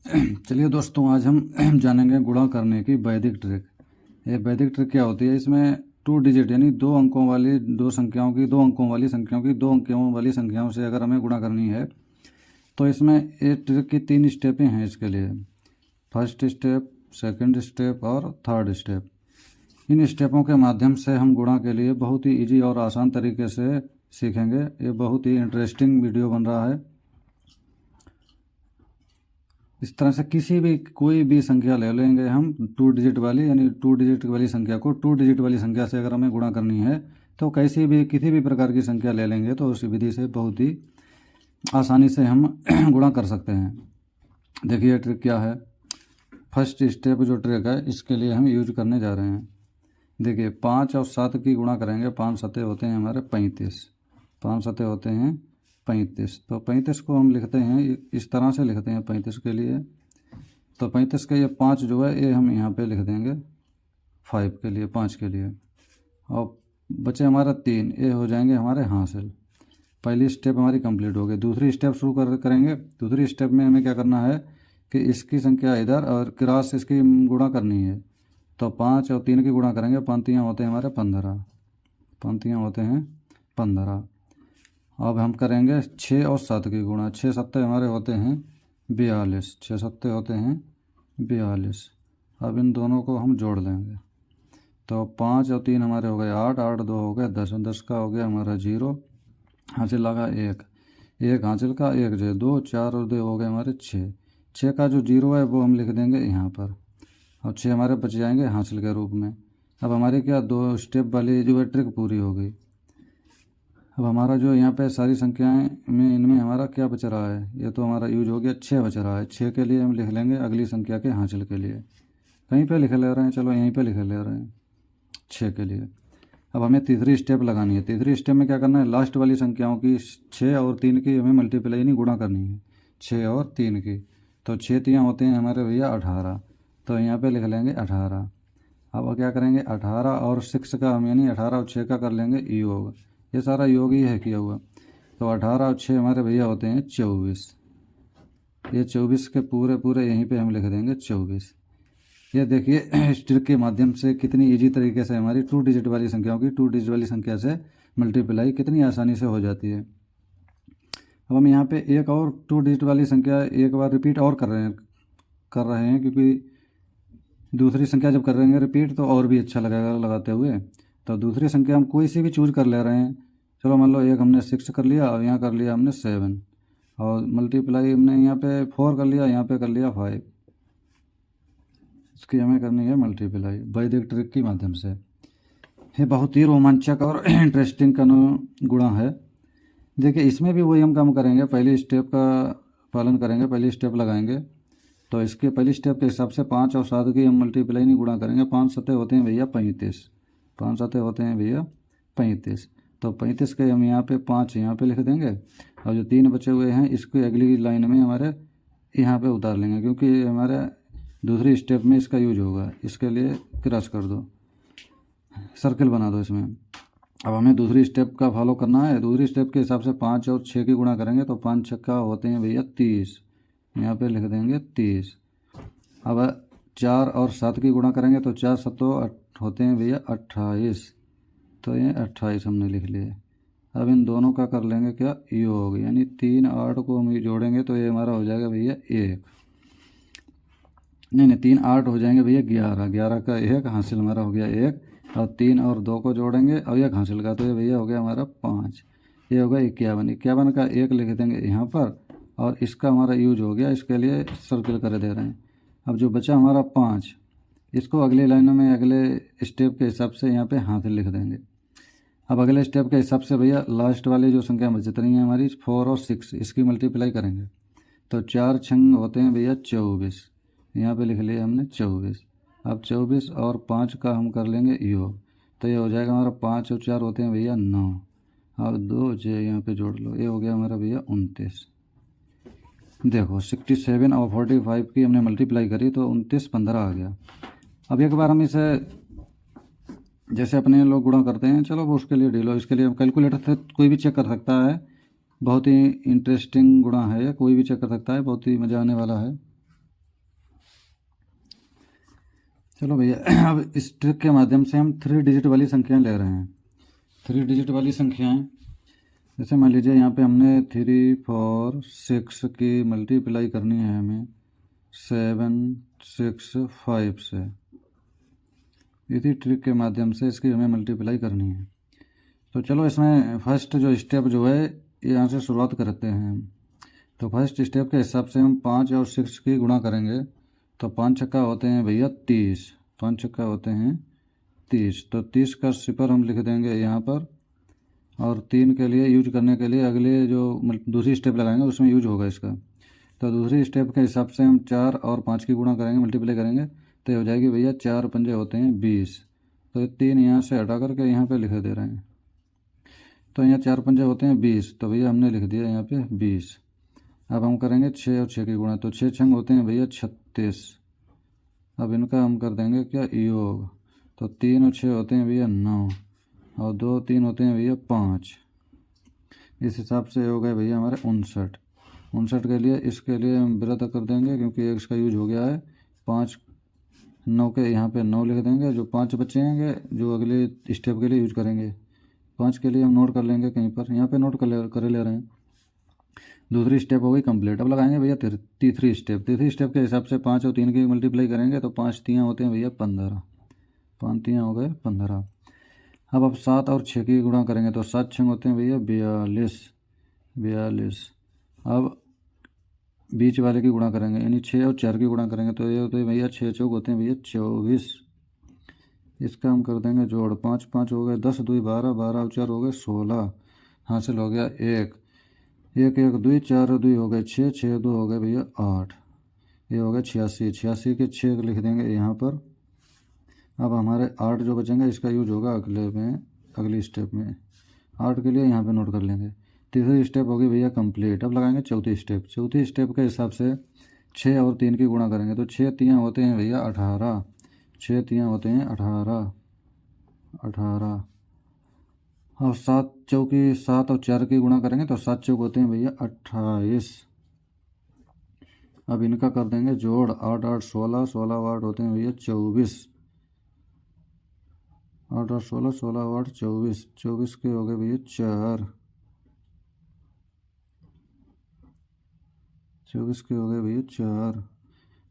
चलिए दोस्तों, आज हम जानेंगे गुणा करने की वैदिक ट्रिक। ये वैदिक ट्रिक क्या होती है? इसमें 2 डिजिट यानी 2 अंकों वाली से अगर हमें गुणा करनी है तो इसमें ये ट्रिक की 3 स्टेपें हैं इसके लिए। फर्स्ट स्टेप, सेकंड स्टेप और थर्ड स्टेप। इन स्टेपों के माध्यम से हम गुणा के लिए बहुत ही इजी और आसान तरीके से सीखेंगे। ये बहुत ही इंटरेस्टिंग वीडियो बन रहा है। इस तरह से कोई भी संख्या ले लेंगे हम 2 डिजिट वाली, यानी 2 डिजिट वाली संख्या को 2 डिजिट वाली संख्या से अगर हमें गुणा करनी है तो किसी भी प्रकार की संख्या ले लेंगे तो उस विधि से बहुत ही आसानी से हम गुणा कर सकते हैं। देखिए ट्रिक क्या है। फर्स्ट स्टेप जो ट्रिक है इसके लिए हम यूज करने जा रहे हैं। देखिए 5 और 7 की गुणा करेंगे। 5 सते होते हैं हमारे 35। 5 सते होते हैं 35। तो 35 को हम लिखते हैं इस तरह से लिखते हैं 35 के लिए। तो 35 के ये 5 जो है ये हम यहाँ पे लिख देंगे 5 के लिए, 5 के लिए। और बचे हमारा 3, ये हो जाएंगे हमारे हासिल। पहली स्टेप हमारी कंप्लीट हो गई। दूसरी स्टेप शुरू करेंगे। दूसरी स्टेप में हमें क्या करना है कि इसकी संख्या इधर और क्रॉस इसकी गुणा करनी है। तो 5 और 3 की गुणा करेंगे। पंक्तियाँ होते हैं हमारे 15। पंक्तियाँ होते हैं 15। अब हम करेंगे 6 और 7 की गुणा। 6 सत्ते हमारे होते हैं 42। 6 सत्ते होते हैं 42। अब इन दोनों को हम जोड़ लेंगे। तो 5 और 3 हमारे हो गए 8, 8 2 हो गए 10, 10 का हो गया हमारा 0, हासिल लगा 1, 1 हासिल का 1 जो 2, 4 और 2 हो गए हमारे 6। 6 का जो 0 है वो हम लिख देंगे यहाँ पर। और 6 हमारे बच जाएंगे हासिल के रूप में। अब हमारी क्या 2 स्टेप वाली जो है ट्रिक पूरी हो गई। अब हमारा जो यहाँ पे सारी संख्याएं में इनमें हमारा क्या बच रहा है, ये तो हमारा यूज हो गया। 6 बच रहा है। 6 के लिए हम लिख लेंगे अगली संख्या के हासिल के लिए। कहीं पे लिख ले रहे हैं, चलो यहीं पे लिख ले रहे हैं 6 के लिए। अब हमें तीसरी स्टेप लगानी है। तीसरी स्टेप में क्या करना है, लास्ट वाली संख्याओं की 6 और 3 की हमें मल्टीप्लाई नहीं गुणा करनी है। 6 और 3 की। तो 6 3 होते हैं हमारे भैया 18। तो यहाँ पे लिख लेंगे 18। अब क्या करेंगे 18 और 6 का हम यानी 18 और 6 का कर लेंगे योग। ये सारा योग ही है किया हुआ। तो 18 और 6 हमारे भैया होते हैं 24। ये 24 के पूरे पूरे यहीं पे हम लिख देंगे 24। ये देखिए इस ट्रिक के माध्यम से कितनी इजी तरीके से हमारी 2 डिजिट वाली संख्याओं की 2 डिजिट वाली संख्या से मल्टीप्लाई कितनी आसानी से हो जाती है। अब हम यहाँ पे एक और 2 डिजिट वाली संख्या एक बार रिपीट और कर रहे हैं क्योंकि दूसरी संख्या जब कर रहे हैं रिपीट तो और भी अच्छा लगेगा लगाते हुए। तो दूसरी संख्या हम कोई सी भी चूज कर ले रहे हैं। चलो मान लो एक हमने 6 कर लिया और यहाँ कर लिया हमने 7 और मल्टीप्लाई हमने यहाँ पे 4 कर लिया, यहाँ पे कर लिया 5। इसकी हमें करनी है मल्टीप्लाई वैदिक ट्रिक के माध्यम से। ये बहुत ही रोमांचक और इंटरेस्टिंग का गुणा है। देखिए इसमें भी वही हम काम करेंगे। पहली स्टेप का पालन करेंगे, पहली स्टेप लगाएंगे। तो इसके पहली स्टेप के हिसाब से 5 और 7 की हम मल्टीप्लाई नहीं गुणा करेंगे। 5 सत्ते होते हैं भैया 35। 5 सत्ते होते हैं भैया 35। तो 35 के हम यहाँ पे 5 यहाँ पे लिख देंगे और जो 3 बचे हुए हैं इसको अगली लाइन में हमारे यहाँ पे उतार लेंगे क्योंकि हमारे दूसरी स्टेप में इसका यूज होगा। इसके लिए क्रॉस कर दो, सर्किल बना दो इसमें। अब हमें दूसरी स्टेप का फॉलो करना है। दूसरी स्टेप के हिसाब से 5 और 6 की गुणा करेंगे तो 5 6 होते हैं भैया 30। यहाँ पे लिख देंगे 30। अब 4 और 7 की गुणा करेंगे तो 4 7 होते हैं भैया 28। तो ये 28 हमने लिख लिए। अब इन दोनों का कर लेंगे क्या योग, यानी 3 8 को हम जोड़ेंगे तो ये हमारा हो जाएगा भैया 1। नहीं 3 8 हो जाएंगे भैया 11। 11 का 1 हासिल हमारा हो गया 1 और 3 और 2 को जोड़ेंगे और 1 हासिल का तो ये भैया हो गया हमारा 5। ये होगा 51। 51 का 1 लिख देंगे यहाँ पर और इसका हमारा यूज हो गया। इसके लिए सर्किल कर दे रहे हैं। अब जो बचा हमारा 5 इसको अगली लाइनों में अगले स्टेप के हिसाब से यहाँ पे हाथ लिख देंगे। अब अगले स्टेप के हिसाब से भैया लास्ट वाली जो संख्या जितनी है हमारी 4 और 6 इसकी मल्टीप्लाई करेंगे। तो 4 6 होते हैं भैया 24। यहाँ पे लिख लिया हमने 24। अब 24 और 5 का हम कर लेंगे योग। तो ये हो जाएगा हमारा 5 और 4 होते हैं भैया 9। अब 2 जो यहाँ पे जोड़ लो, ये हो गया हमारा भैया 29। देखो 67 और 45 की हमने मल्टीप्लाई करी तो 29 15 आ गया। अब एक बार हम इसे जैसे अपने लोग गुणा करते हैं, चलो वो उसके लिए ढीलो, इसके लिए कैलकुलेटर से कोई भी चेक कर सकता है। बहुत ही इंटरेस्टिंग गुणा है, कोई भी चेक कर सकता है, बहुत ही मज़ा आने वाला है। चलो भैया अब इस ट्रिक के माध्यम से हम 3 डिजिट वाली संख्याएं ले रहे हैं। 3 डिजिट वाली संख्याएं जैसे मान लीजिए यहाँ पे हमने 3, 4, 6 की मल्टीप्लाई करनी है हमें 7, 6, 5 से। इसी ट्रिक के माध्यम से इसकी हमें मल्टीप्लाई करनी है। तो चलो इसमें फर्स्ट जो स्टेप जो है यहाँ से शुरुआत करते हैं। तो फर्स्ट स्टेप के हिसाब से हम 5 और 6 की गुणा करेंगे। तो 5 छक्का होते हैं भैया 30, 5 छक्का होते हैं 30। तो 30 का सिपर हम लिख देंगे यहाँ पर, और 3 के लिए यूज करने के लिए अगले जो दूसरी स्टेप लगाएंगे उसमें यूज होगा इसका। तो दूसरी स्टेप के हिसाब से हम 4 और 5 की गुणा करेंगे, मल्टीप्लाई करेंगे, तो ये हो जाएगी भैया 4 पंजे होते हैं 20। तो ये 3 यहाँ से हटा करके यहाँ पे लिख दे रहे हैं। तो यहाँ 4 पंजे होते हैं 20, तो भैया हमने लिख दिया यहाँ पे 20। अब हम करेंगे 6 और 6 की गुणा। तो 6 छंग होते हैं भैया 36। अब इनका हम कर देंगे क्या योग। तो 3 और 6 होते हैं भैया 9, और 2 3 होते हैं भैया 5। इस हिसाब से हो गए भैया हमारे 59। 59 के लिए इसके लिए हम वृद्ध कर देंगे क्योंकि इसका यूज हो गया है। 5 9 के यहाँ पे 9 लिख देंगे, जो 5 बचेंगे जो अगले स्टेप के लिए यूज करेंगे। 5 के लिए हम नोट कर लेंगे कहीं पर, यहाँ पे नोट कर ले रहे हैं। दूसरी स्टेप हो गई कंप्लीट। अब लगाएंगे भैया तीसरी स्टेप। तीसरी स्टेप के हिसाब से 5 और 3 की मल्टीप्लाई करेंगे तो 5 3 होते हैं भैया 15, 5 3 हो गए 15। अब 7 और 6 की गुणा करेंगे तो 7 6 होते हैं भैया 42, 42। अब बीच वाले की गुणा करेंगे, यानी 6 और 4 की गुणा करेंगे तो ये होते हैं भैया 6 चौक होते हैं भैया 24। इसका हम कर देंगे जोड़, 5 5 हो गए 10 2 12, 12 और 4 हो गए 16। हासिल हो गया 1 1 1 2 4 2 हो गए 6 6 2 हो गए भैया 8। ये हो गया 86, 86 के 6 लिख देंगे यहाँ पर। अब हमारे 8 जो बचेंगे इसका यूज होगा अगली स्टेप में। 8 के लिए यहाँ पे नोट कर लेंगे। तीसरी स्टेप होगी भैया कंप्लीट। अब लगाएंगे चौथी स्टेप। चौथी स्टेप के हिसाब से 6 और 3 की गुणा करेंगे तो 6 3 होते हैं भैया 18, 6 3 होते हैं 18, 18। और 7 चौकी 7 और 4 की गुणा करेंगे तो 7 चौक होते हैं भैया 28। अब इनका कर देंगे जोड़, 8 8 16, 16 8 होते हैं भैया 24, 8 8 16, 16 8 24, 24 के हो गए भैया 4, 24 के हो गए भैया 4।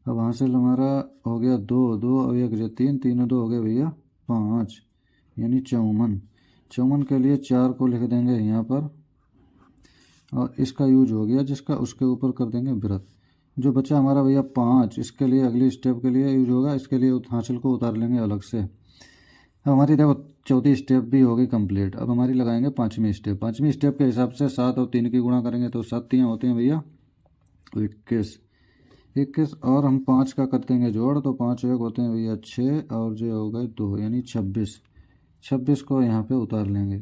अब हासिल हमारा हो गया 2 2 और 1 जो 3 3 और 2 हो गए भैया 5, यानी 54। 54 के लिए 4 को लिख देंगे यहाँ पर, और इसका यूज हो गया जिसका उसके ऊपर कर देंगे वृत्त। जो बचा हमारा भैया 5, इसके लिए अगली स्टेप के लिए यूज होगा, इसके लिए हासिल को उतार लेंगे अलग से। अब हमारी देखो चौथी स्टेप भी हो गई कंप्लीट। अब हमारी लगाएंगे पाँचवीं स्टेप। पाँचवीं स्टेप के हिसाब से 7 और 3 की गुणा करेंगे तो 7 3 होते हैं भैया 21, 21। और हम 5 का कर देंगे जोड़, तो 5 1 होते हैं भैया 6, और जो हो गए 2, यानी 26। 26 को यहाँ पे उतार लेंगे।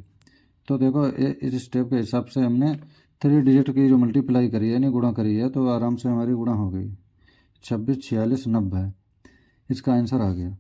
तो देखो इस स्टेप के हिसाब से हमने 3 डिजिट की जो मल्टीप्लाई करी है यानी गुणा करी है, तो आराम से हमारी गुणा हो गई। 26 46 90 इसका आंसर आ गया।